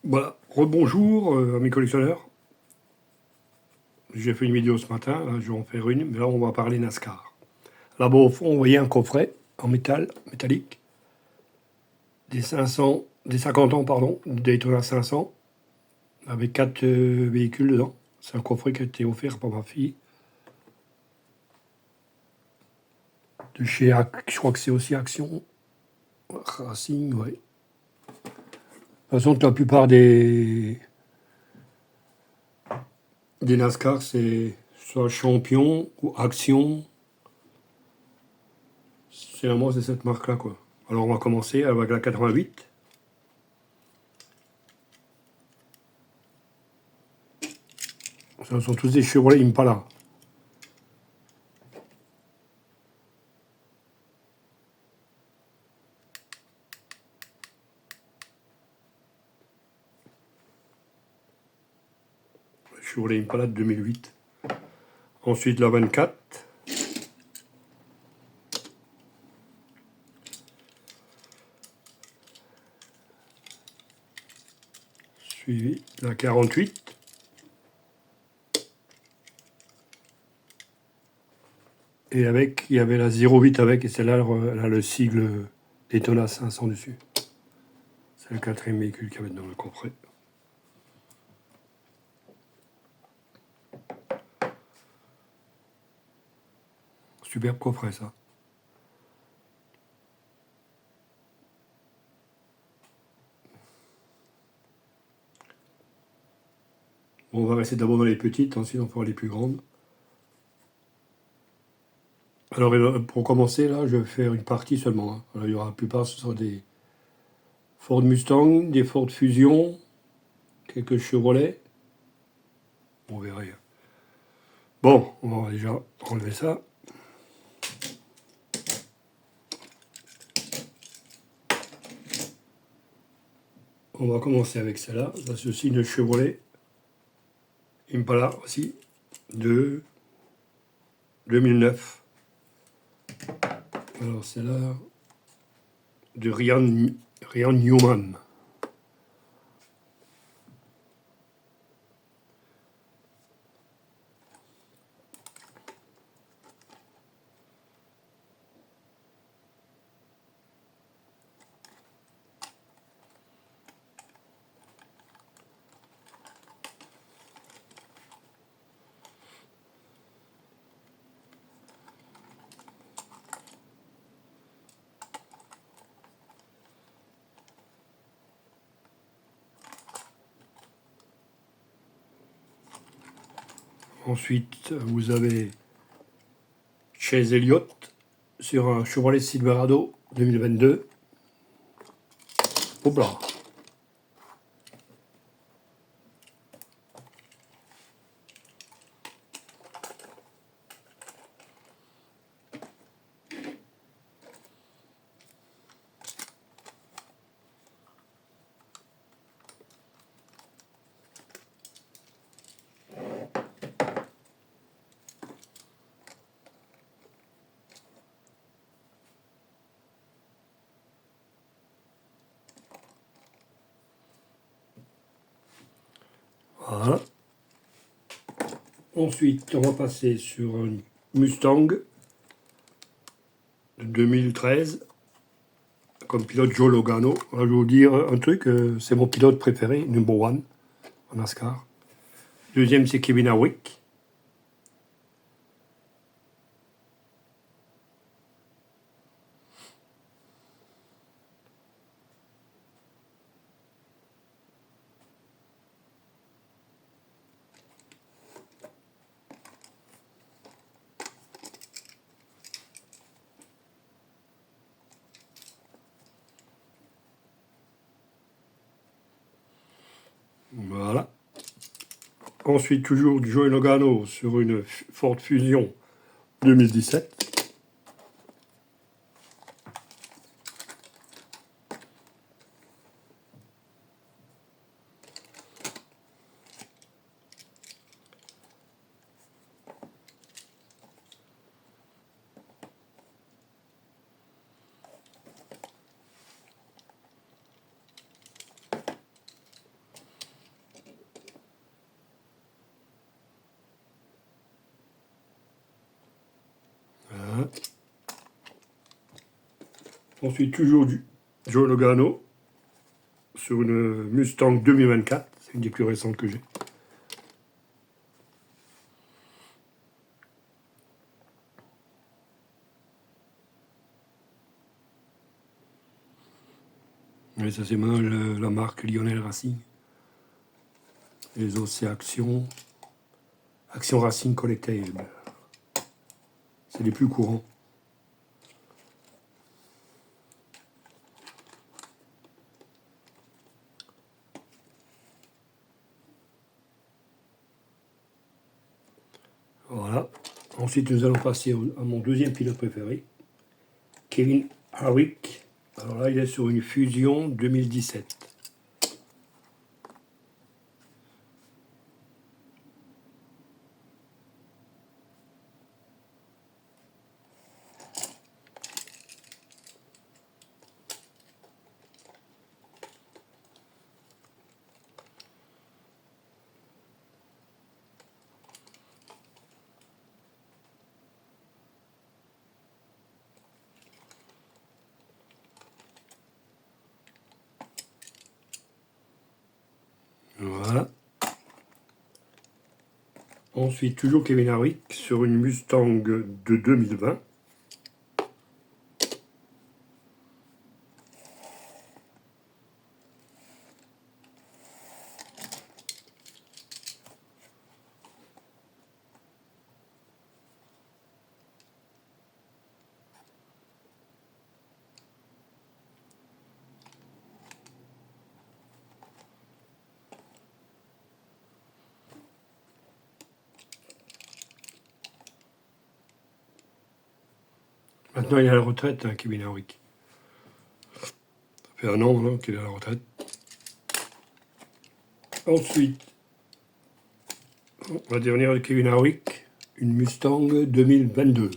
Voilà, rebonjour à mes collectionneurs. J'ai fait une vidéo ce matin, là je vais en faire une, mais là on va parler NASCAR. Là-bas au fond, on voyait un coffret en métal, métallique, des 500, des 50 ans, pardon, du Daytona 500, avec 4 véhicules dedans. C'est un coffret qui a été offert par ma fille. De chez, je crois que c'est aussi Action Racing, ouais. De toute façon, la plupart des NASCAR, c'est soit Champion ou Action. Finalement, c'est cette marque-là, quoi. Alors, on va commencer avec la 88. Ce sont tous des Chevrolet Impala. Chevrolet Impala de 2008. Ensuite, la 24. Suivi la 48. Et avec, il y avait la 08 avec, et celle-là, elle a le sigle Daytona 500 dessus. C'est le quatrième véhicule qu'il y avait dans le coffret. Superbe coffret, ça. Bon, on va rester d'abord dans les petites, ensuite on fera les plus grandes. Alors, pour commencer, là, je vais faire une partie seulement. Hein. Alors, il y aura la plupart, ce sera des Ford Mustang, des Ford Fusion, quelques Chevrolet. On verra. Bon, on va déjà enlever ça. On va commencer avec celle-là. Ça, c'est aussi une Chevrolet Impala aussi, de 2009. Alors, celle-là, de Ryan Newman. Ensuite, vous avez Chase Elliott sur un Chevrolet Silverado 2022. Hop là. Voilà. Ensuite, on va passer sur un Mustang de 2013, comme pilote Joe Logano. Alors, je vais vous dire un truc, c'est mon pilote préféré, number one, en NASCAR. Deuxième, c'est Kevin Harvick. Voilà. Ensuite, toujours du Joey Logano sur une Ford Fusion 2017. Ensuite, toujours du Joe Logano sur une Mustang 2024. C'est une des plus récentes que j'ai. Mais ça, c'est maintenant la marque Lionel Racing. Les autres, c'est Action Racing Collectable. C'est les plus courants. Voilà. Ensuite, nous allons passer à mon deuxième pilote préféré, Kevin Harvick. Alors là, il est sur une Fusion 2017. Voilà. Ensuite, toujours Kevin Harvick sur une Mustang de 2020. Maintenant, il est à la retraite, hein, Kevin Harvick. Ça fait un an maintenant qu'il est à la retraite. Ensuite, la dernière de Kevin Harvick, une Mustang 2022.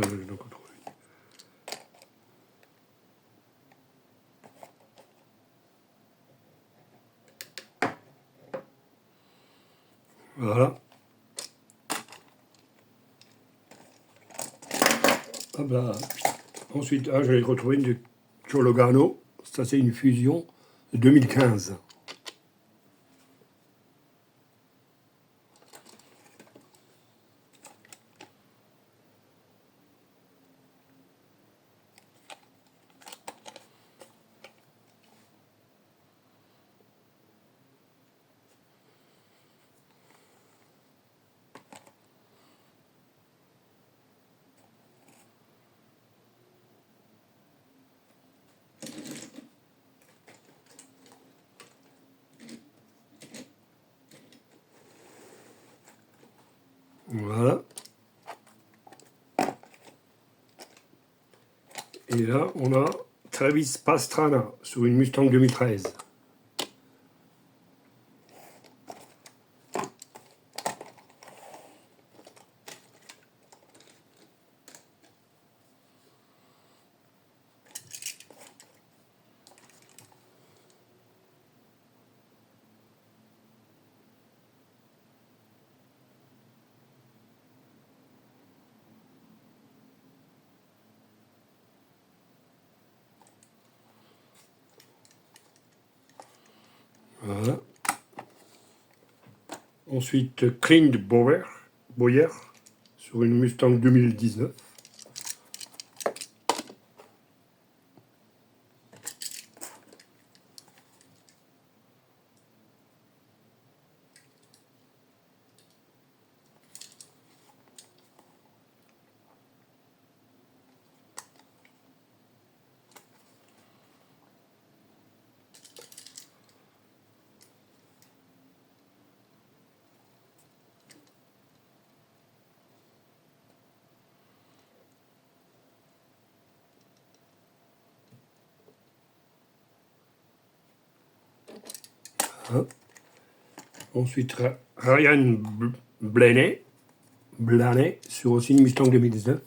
Donc, voilà. Hop là. Ensuite, je vais retrouver une de Joe Logano. Ça, c'est une Fusion de 2015. Voilà. Et là, on a Travis Pastrana sur une Mustang 2013. Voilà. Ensuite, Clint Bowyer sur une Mustang 2019. Hein. Ensuite, Ryan Blaney Blaney sur aussi une Mustang 2019.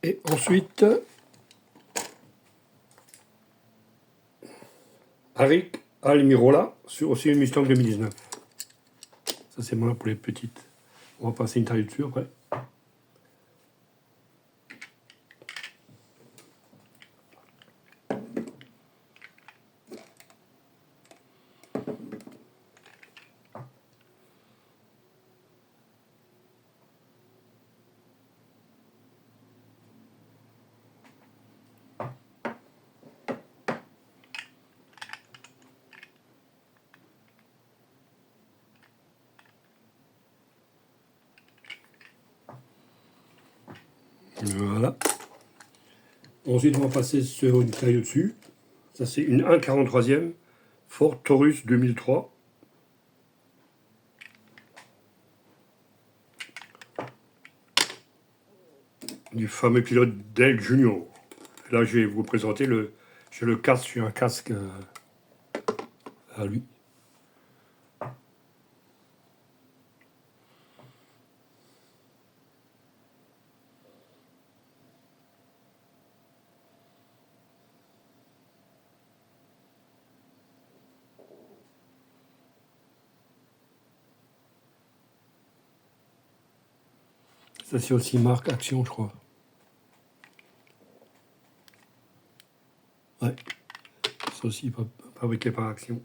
Et ensuite, Arik Almirola sur aussi une Mustang 2019. Ça, c'est moi pour les petites. On va passer une taille dessus après. Voilà. Ensuite, on va passer sur une taille au-dessus. Ça, c'est une 1,43e Ford Taurus 2003. Du fameux pilote Dale Junior. Là, je vais vous présenter j'ai le casque, j'ai un casque à lui. Ça, c'est aussi marque Action, je crois. Ouais. C'est aussi fabriqué par Action.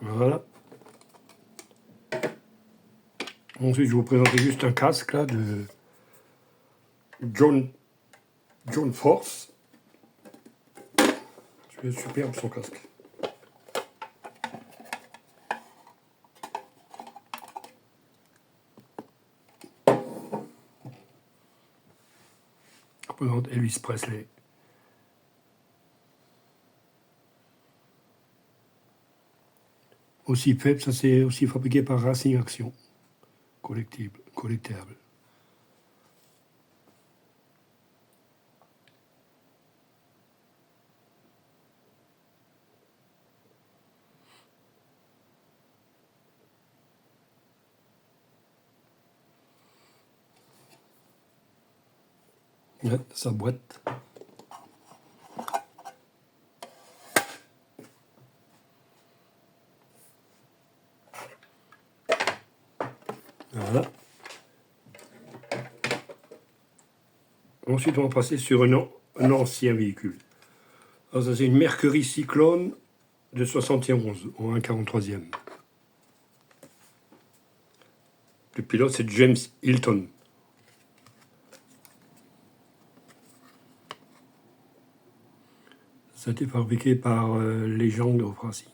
Voilà. Ensuite, je vais vous présenter juste un casque là de John Force. C'est superbe son casque. Je présente Elvis Presley. Aussi faible, ça c'est aussi fabriqué par Racing Action. Collectable. Ouais, sa boîte. Voilà. Ensuite, on va passer sur un ancien véhicule. Alors, ça, c'est une Mercury Cyclone de 71 en 1,43e. Le pilote, c'est James Hilton. Ça a été fabriqué par Legend of Racing.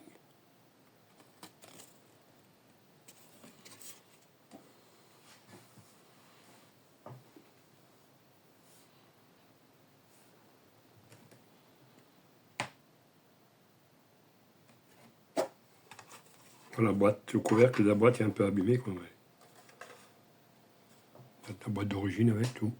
La boîte, le couvercle de la boîte est un peu abîmé. Quoi, ouais. C'est la boîte d'origine avec tout.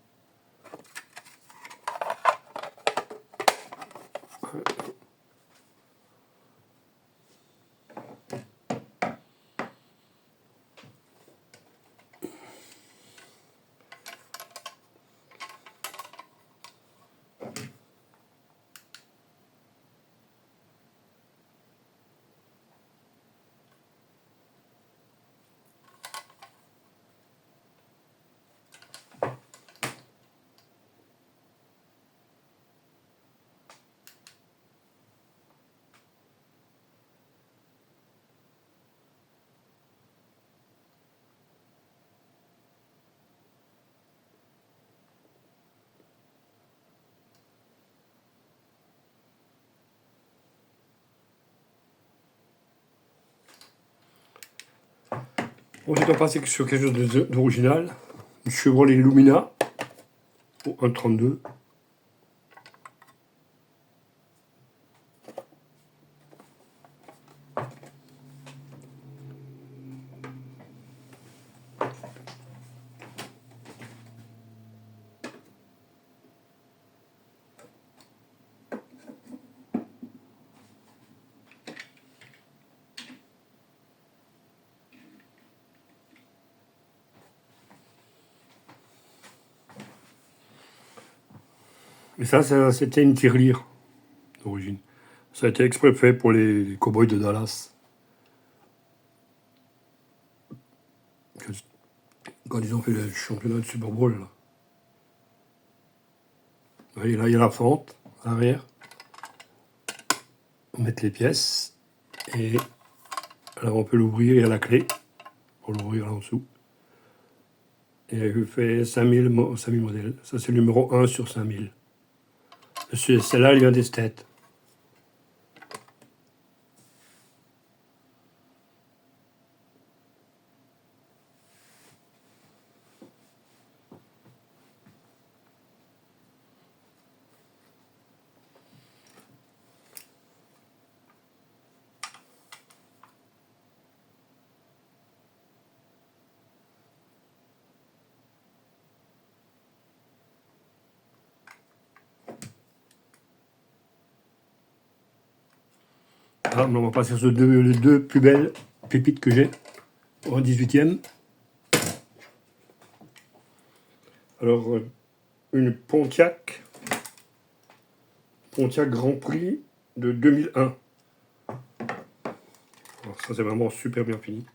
Ensuite, on passe sur quelque chose d'original. Une Chevrolet Lumina au 1,32. Et ça c'était une tirelire d'origine. Ça a été exprès fait pour les cow-boys de Dallas. Quand ils ont fait le championnat de Super Bowl, là. Et là, il y a la fente à l'arrière. On met les pièces. Et là, on peut l'ouvrir, il y a la clé pour l'ouvrir là en dessous. Et il fait 5000 modèles. Ça, c'est le numéro 1 sur 5000. Celle-là, elle vient d'esthète. Ah, on va passer sur les deux plus belles pépites que j'ai en 18e. Alors, une Pontiac Grand Prix de 2001. Alors ça, c'est vraiment super bien fini.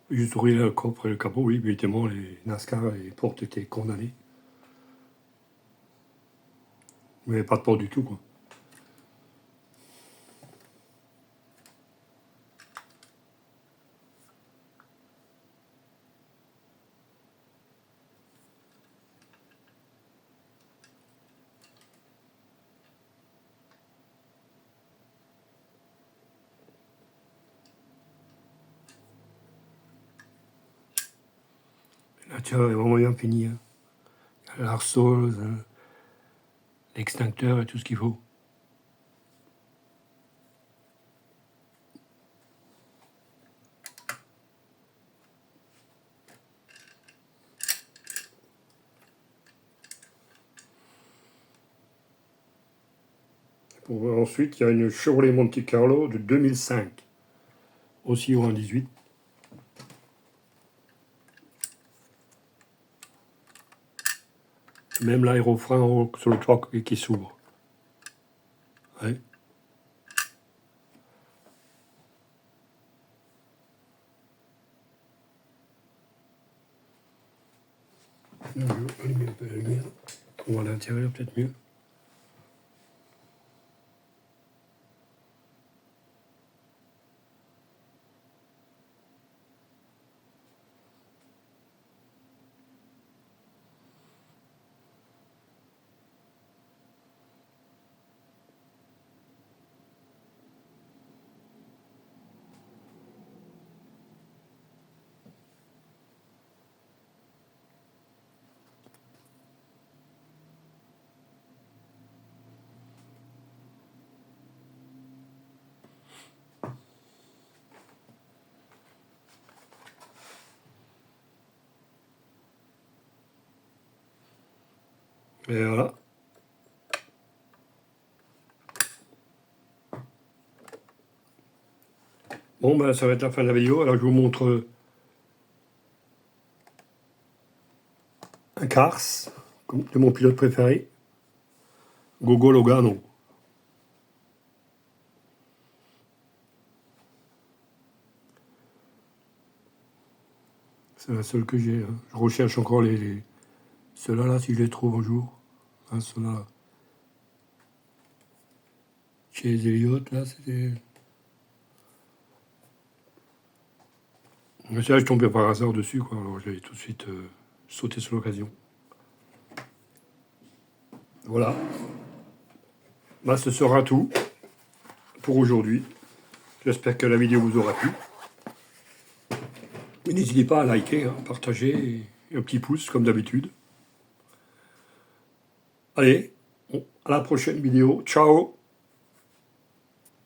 Juste ouvrir le coffre et le capot, oui, évidemment, les NASCAR et les portes étaient condamnées. Mais pas de porte du tout, quoi. La tiens est vraiment bien finie. Hein. L'arceau, l'extincteur et tout ce qu'il faut. Ensuite, il y a une Chevrolet Monte Carlo de 2005, aussi au 1,18. Même l'aérofrein en haut sur le toit qui s'ouvre. Ouais. Je vais allumer un peu la lumière. On voit l'intérieur peut-être mieux. Et voilà. Bon, ben, ça va être la fin de la vidéo. Alors, je vous montre un Cars de mon pilote préféré, Gogo Logano. C'est la seule que j'ai. Hein. Je recherche encore ceux-là, là, si je les trouve un jour. Hein, ceux-là. Chez les Elliott, là, c'était... Mais c'est là, je tombais par hasard dessus, quoi. Alors j'ai tout de suite sauté sur l'occasion. Voilà. Bah, ce sera tout pour aujourd'hui. J'espère que la vidéo vous aura plu. N'hésitez pas à liker, hein, partager et un petit pouce comme d'habitude. Allez, à la prochaine vidéo. Ciao!